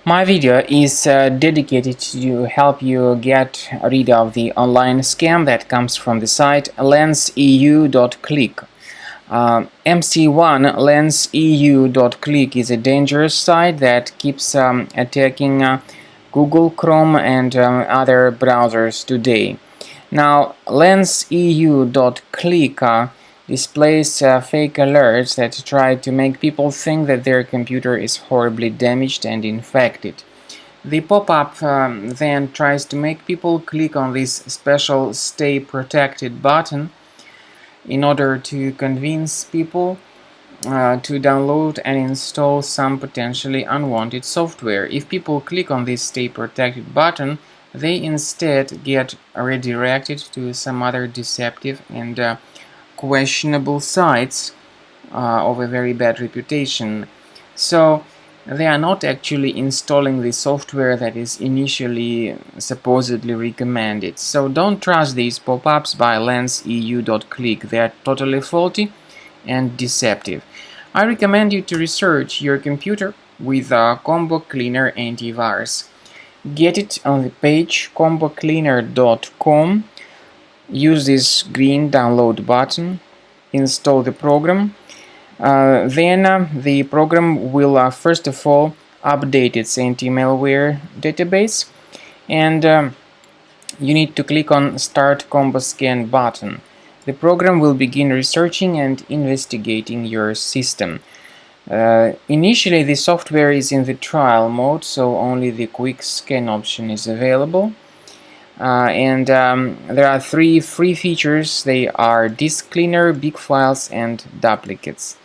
My video is dedicated to help you get rid of the online scam that comes from the site Mc1.lenseu.click. Mc1.lenseu.click is a dangerous site that keeps attacking Google Chrome and other browsers today. Now, Lenseu.click displays fake alerts that try to make people think that their computer is horribly damaged and infected. The pop-up then tries to make people click on this special Stay Protected button in order to convince people to download and install some potentially unwanted software. If people click on this Stay Protected button, they instead get redirected to some other deceptive and questionable sites of a very bad reputation. So they are not actually installing the software that is initially supposedly recommended. So don't trust these pop-ups by Lenseu.click. They are totally faulty and deceptive. I recommend you to research your computer with Combo Cleaner Antivirus. Get it on the page combocleaner.com. Use this green download button, install the program. Then the program will first of all update its anti-malware database, and you need to click on Start Combo Scan button. The program will begin researching and investigating your system. Initially, the software is in the trial mode, so only the quick scan option is available. There are 3 free features. They are Disk Cleaner, Big Files, and Duplicates.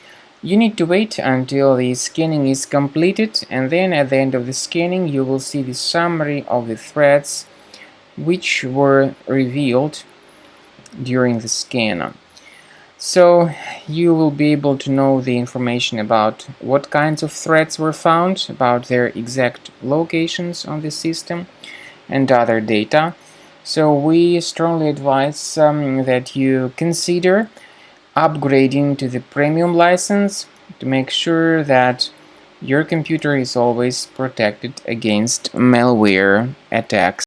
You need to wait until the scanning is completed, and then at the end of the scanning you will see the summary of the threats which were revealed during the scan. So you will be able to know the information about what kinds of threats were found, about their exact locations on the system, and other data. So we strongly advise that you consider upgrading to the premium license to make sure that your computer is always protected against malware attacks.